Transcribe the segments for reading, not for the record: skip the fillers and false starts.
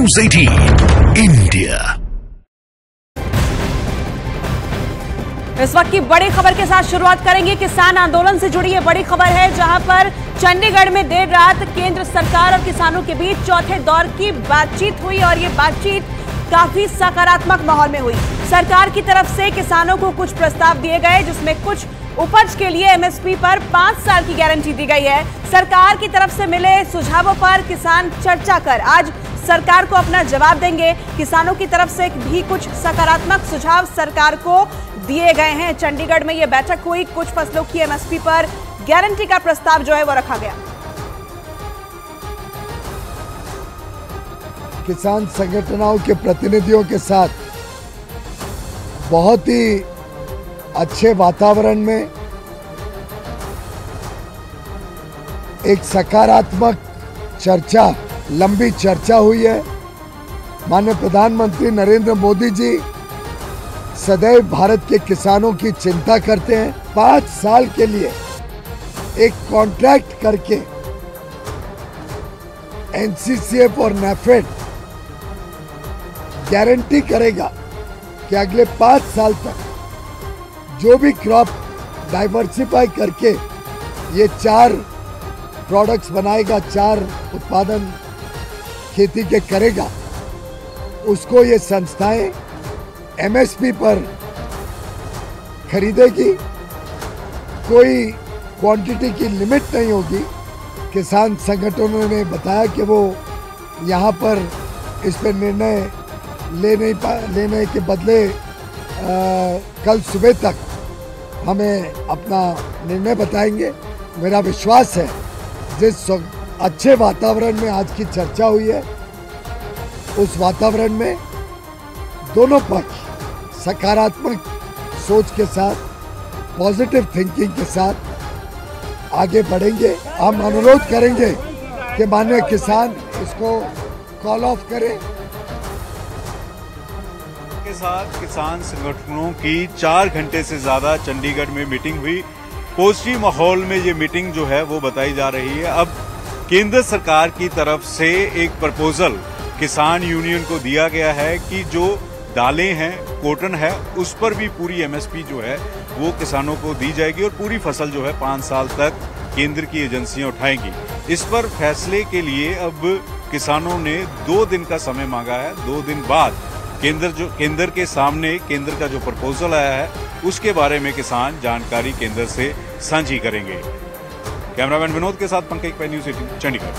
News 18 India. इस वक्त की बड़ी खबर के साथ शुरुआत करेंगे। किसान आंदोलन से जुड़ी ये बड़ी खबर है, जहां पर चंडीगढ़ में देर रात केंद्र सरकार और किसानों के बीच चौथे दौर की बातचीत हुई और ये बातचीत काफी सकारात्मक माहौल में हुई। सरकार की तरफ से किसानों को कुछ प्रस्ताव दिए गए, जिसमें कुछ उपज के लिए एमएसपी पर 5 साल की गारंटी दी गई है। सरकार की तरफ से मिले सुझावों पर किसान चर्चा कर आज सरकार को अपना जवाब देंगे। किसानों की तरफ से भी कुछ सकारात्मक सुझाव सरकार को दिए गए हैं। चंडीगढ़ में यह बैठक हुई, कुछ फसलों की एमएसपी पर गारंटी का प्रस्ताव जो है वो रखा गया। किसान संगठनों के प्रतिनिधियों के साथ बहुत ही अच्छे वातावरण में एक सकारात्मक चर्चा, लंबी चर्चा हुई है। माननीय प्रधानमंत्री नरेंद्र मोदी जी सदैव भारत के किसानों की चिंता करते हैं। 5 साल के लिए एक कॉन्ट्रैक्ट करके एनसीसीएफ और नैफेड गारंटी करेगा कि अगले 5 साल तक जो भी क्रॉप डाइवर्सिफाई करके ये 4 प्रोडक्ट्स बनाएगा, 4 उत्पादन खेती के करेगा, उसको ये संस्थाएं एमएसपी पर खरीदेगी। कोई क्वांटिटी की लिमिट नहीं होगी। किसान संगठनों ने बताया कि वो यहाँ पर इस पर निर्णय लेने के बदले कल सुबह तक हमें अपना निर्णय बताएंगे। मेरा विश्वास है जिस अच्छे वातावरण में आज की चर्चा हुई है, उस वातावरण में दोनों पक्ष सकारात्मक सोच के साथ, पॉजिटिव थिंकिंग के साथ आगे बढ़ेंगे। हम अनुरोध करेंगे कि माननीय किसान इसको कॉल ऑफ करें। के साथ किसान संगठनों की 4 घंटे से ज्यादा चंडीगढ़ में मीटिंग हुई। पॉजिटिव माहौल में ये मीटिंग जो है वो बताई जा रही है। अब केंद्र सरकार की तरफ से एक प्रपोजल किसान यूनियन को दिया गया है कि जो दालें हैं, कॉटन है, उस पर भी पूरी एमएसपी जो है वो किसानों को दी जाएगी और पूरी फसल जो है 5 साल तक केंद्र की एजेंसियां उठाएंगी। इस पर फैसले के लिए अब किसानों ने 2 दिन का समय मांगा है। 2 दिन बाद केंद्र के सामने केंद्र का जो प्रपोजल आया है उसके बारे में किसान जानकारी केंद्र से साझी करेंगे। कैमरामैन विनोद के साथ पंकज पे, न्यूज़ 18 चंडीगढ़।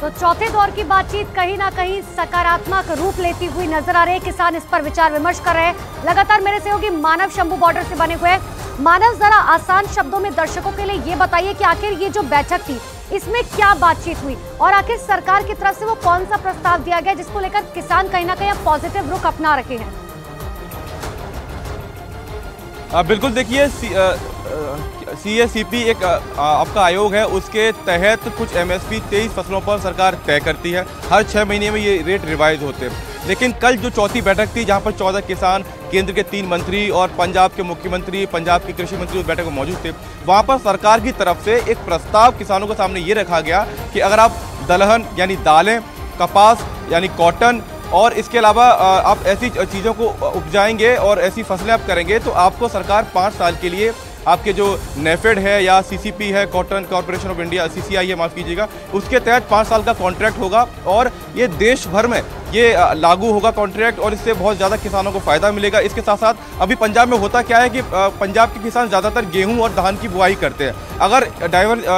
तो चौथे दौर की बातचीत कहीं ना कहीं सकारात्मक रूप लेती हुई नजर आ रही है। किसान इस पर विचार विमर्श कर रहे हैं। लगातार मेरे सहयोगी मानव शंभू बॉर्डर से बने हुए। मानव, जरा आसान शब्दों में दर्शकों के लिए ये बताइए कि आखिर ये जो बैठक थी इसमें क्या बातचीत हुई और आखिर सरकार की तरफ से वो कौन सा प्रस्ताव दिया गया जिसको लेकर किसान कहीं ना कहीं पॉजिटिव रुख अपना रखे हैं। बिल्कुल, देखिए CACP एक आपका आयोग है, उसके तहत कुछ एमएसपी 23 फसलों पर सरकार तय करती है। हर 6 महीने में ये रेट रिवाइज होते हैं। लेकिन कल जो चौथी बैठक थी, जहां पर 14 किसान, केंद्र के 3 मंत्री और पंजाब के मुख्यमंत्री, पंजाब के कृषि मंत्री उस बैठक में मौजूद थे। वहां पर सरकार की तरफ से एक प्रस्ताव किसानों के सामने ये रखा गया कि अगर आप दलहन यानी दालें, कपास यानी कॉटन और इसके अलावा आप ऐसी चीज़ों को उपजाएंगे और ऐसी फसलें आप करेंगे तो आपको सरकार 5 साल के लिए आपके जो नेफेड है या CCP है, cotton corporation of India, CCI है, माफ़ कीजिएगा, उसके तहत 5 साल का कॉन्ट्रैक्ट होगा और ये देश भर में ये लागू होगा कॉन्ट्रैक्ट और इससे बहुत ज़्यादा किसानों को फ़ायदा मिलेगा। इसके साथ साथ अभी पंजाब में होता क्या है कि पंजाब के किसान ज़्यादातर गेहूं और धान की बुआई करते हैं। अगर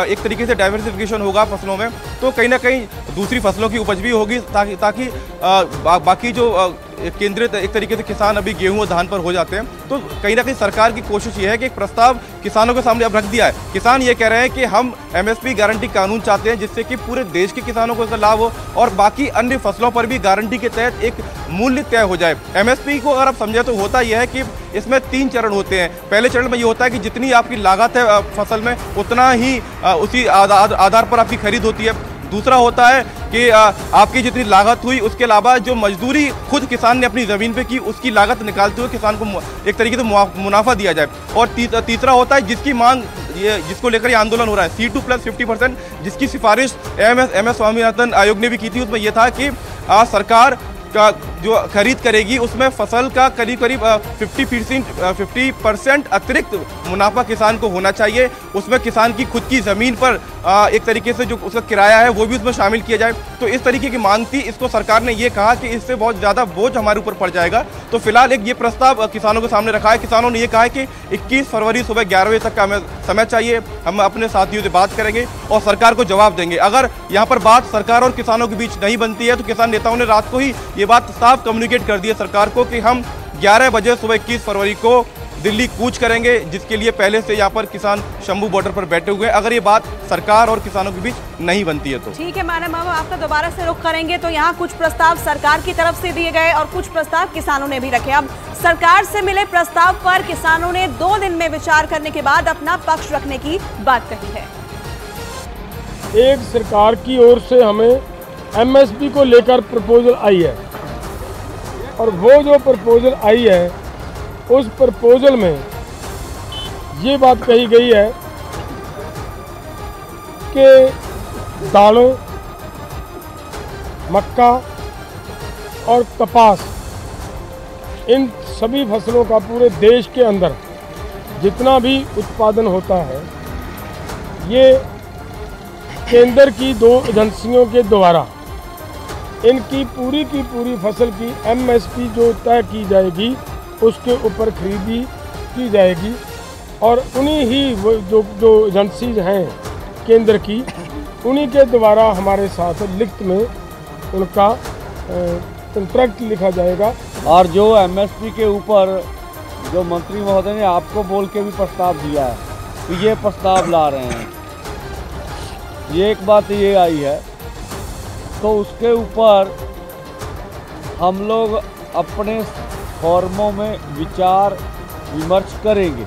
एक तरीके से डाइवर्सिफिकेशन होगा फसलों में तो कहीं ना कहीं दूसरी फसलों की उपज भी होगी ताकि बाकी जो केंद्रित एक तरीके से किसान अभी गेहूं और धान पर हो जाते हैं। तो कहीं ना कहीं सरकार की कोशिश ये है कि एक प्रस्ताव किसानों के सामने अब रख दिया है। किसान ये कह रहे हैं कि हम एमएसपी गारंटी कानून चाहते हैं जिससे कि पूरे देश के किसानों को इसका लाभ हो और बाकी अन्य फसलों पर भी गारंटी के तहत एक मूल्य तय हो जाए। एमएसपी को अगर आप समझे तो होता यह है कि इसमें 3 चरण होते हैं। पहले चरण में ये होता है कि जितनी आपकी लागत है फसल में उतना ही उसी आधार पर आपकी खरीद होती है। दूसरा होता है कि आपकी जितनी लागत हुई उसके अलावा जो मजदूरी खुद किसान ने अपनी ज़मीन पे की उसकी लागत निकालते हुए किसान को एक तरीके से मुनाफा दिया जाए। और तीसरा होता है जिसकी मांग ये जिसको लेकर ये आंदोलन हो रहा है C2 प्लस 50%, जिसकी सिफारिश एम एस स्वामीनाथन आयोग ने भी की थी। उसमें यह था कि सरकार का जो खरीद करेगी उसमें फसल का करीब 50% अतिरिक्त मुनाफा किसान को होना चाहिए। उसमें किसान की खुद की ज़मीन पर एक तरीके से जो उसका किराया है वो भी उसमें शामिल किया जाए। तो इस तरीके की मांग थी। इसको सरकार ने ये कहा कि इससे बहुत ज़्यादा बोझ हमारे ऊपर पड़ जाएगा। तो फिलहाल एक ये प्रस्ताव किसानों के सामने रखा है। किसानों ने ये कहा है कि 21 फरवरी सुबह 11 बजे तक का हमें समय चाहिए। हम अपने साथियों से बात करेंगे और सरकार को जवाब देंगे। अगर यहाँ पर बात सरकार और किसानों के बीच नहीं बनती है तो किसान नेताओं ने रात को ही ये बात साफ कम्युनिकेट कर दी है सरकार को कि हम 11 बजे सुबह 21 फरवरी को दिल्ली कूच करेंगे, जिसके लिए पहले से यहाँ पर किसान शंभू बॉर्डर पर बैठे हुए हैं। अगर ये बात सरकार और किसानों के बीच नहीं बनती है तो ठीक है। मानव बाबू, आपका दोबारा से रुख करेंगे तो यहाँ कुछ प्रस्ताव सरकार की तरफ से दिए गए और कुछ प्रस्ताव किसानों ने भी रखे। अब सरकार से मिले प्रस्ताव पर किसानों ने 2 दिन में विचार करने के बाद अपना पक्ष रखने की बात कही है। एक सरकार की ओर से हमें MSP को लेकर प्रपोजल आई है और वो जो प्रपोजल आई है उस प्रपोजल में ये बात कही गई है कि दालों, मक्का और कपास, इन सभी फसलों का पूरे देश के अंदर जितना भी उत्पादन होता है ये केंद्र की 2 एजेंसियों के द्वारा इनकी पूरी की पूरी फसल की MSP जो तय की जाएगी उसके ऊपर खरीदी की जाएगी और उन्हीं ही जो एजेंसीज हैं केंद्र की उन्हीं के द्वारा हमारे साथ लिखित में उनका कॉन्ट्रैक्ट लिखा जाएगा। और जो MSP के ऊपर जो मंत्री महोदय ने आपको बोल के भी प्रस्ताव दिया है तो ये प्रस्ताव ला रहे हैं, ये एक बात ये आई है। तो उसके ऊपर हम लोग अपने फॉर्मों में विचार विमर्श करेंगे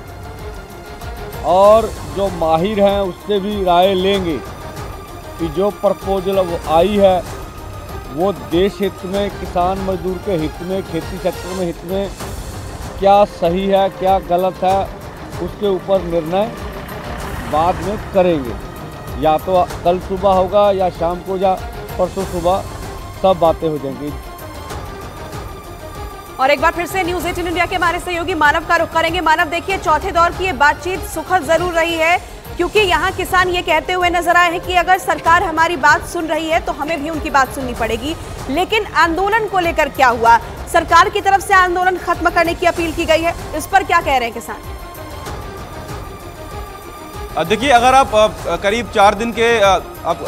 और जो माहिर हैं उससे भी राय लेंगे कि जो प्रपोजल आई है वो देश हित में, किसान मजदूर के हित में, खेती सेक्टर में हित में क्या सही है क्या गलत है, उसके ऊपर निर्णय बाद में करेंगे। या तो कल सुबह होगा या शाम को या परसों सुबह सब बातें हो जाएंगी। और एक बार फिर से न्यूज़ 18 इंडिया के हमारे सहयोगी मानव का रुख करेंगे। मानव, देखिए चौथे दौर की ये बातचीत सुखद जरूर रही है क्योंकि यहाँ किसान ये कहते हुए नजर आए हैं कि अगर सरकार हमारी बात सुन रही है तो हमें भी उनकी बात सुननी पड़ेगी। लेकिन आंदोलन को लेकर क्या हुआ? सरकार की तरफ से आंदोलन खत्म करने की अपील की गई है, इस पर क्या कह रहे हैं किसान? देखिए, अगर आप करीब 4 दिन के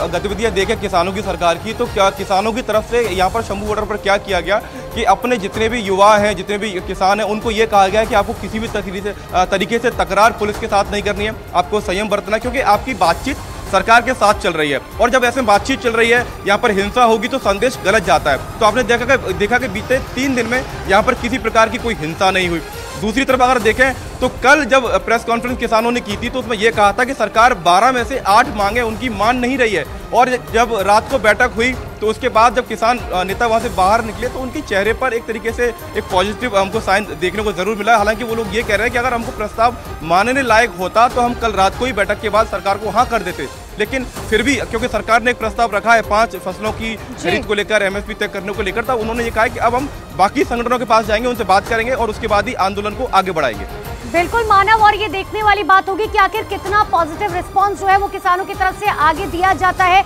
गतिविधियां देखें किसानों की सरकार की, तो क्या किसानों की तरफ से यहाँ पर शंभू बॉर्डर पर क्या किया गया कि अपने जितने भी युवा हैं, जितने भी किसान हैं, उनको ये कहा गया कि आपको किसी भी तरीके से तकरार पुलिस के साथ नहीं करनी है, आपको संयम बरतना है, क्योंकि आपकी बातचीत सरकार के साथ चल रही है। और जब ऐसे बातचीत चल रही है, यहाँ पर हिंसा होगी तो संदेश गलत जाता है। तो आपने देखा कि बीते 3 दिन में यहाँ पर किसी प्रकार की कोई हिंसा नहीं हुई। दूसरी तरफ अगर देखें तो कल जब प्रेस कॉन्फ्रेंस किसानों ने की थी तो उसमें यह कहा था कि सरकार 12 में से 8 मांगे उनकी मान नहीं रही है। और जब रात को बैठक हुई तो उसके बाद जब किसान नेता वहां से बाहर निकले तो उनके चेहरे पर एक तरीके से एक पॉजिटिव हमको साइन देखने को जरूर मिला। हालांकि वो लोग ये कह रहे हैं कि अगर हमको प्रस्ताव मानने लायक होता तो हम कल रात को ही बैठक के बाद सरकार को हाँ कर देते, लेकिन फिर भी क्योंकि सरकार ने एक प्रस्ताव रखा है 5 फसलों की खरीद को लेकर, MSP तय करने को लेकर, था उन्होंने ये कहा है कि अब हम बाकी संगठनों के पास जाएंगे, उनसे बात करेंगे और उसके बाद ही आंदोलन को आगे बढ़ाएंगे। बिल्कुल मानव, और ये देखने वाली बात होगी कि आखिर कितना पॉजिटिव रिस्पांस जो है वो किसानों की तरफ से आगे दिया जाता है।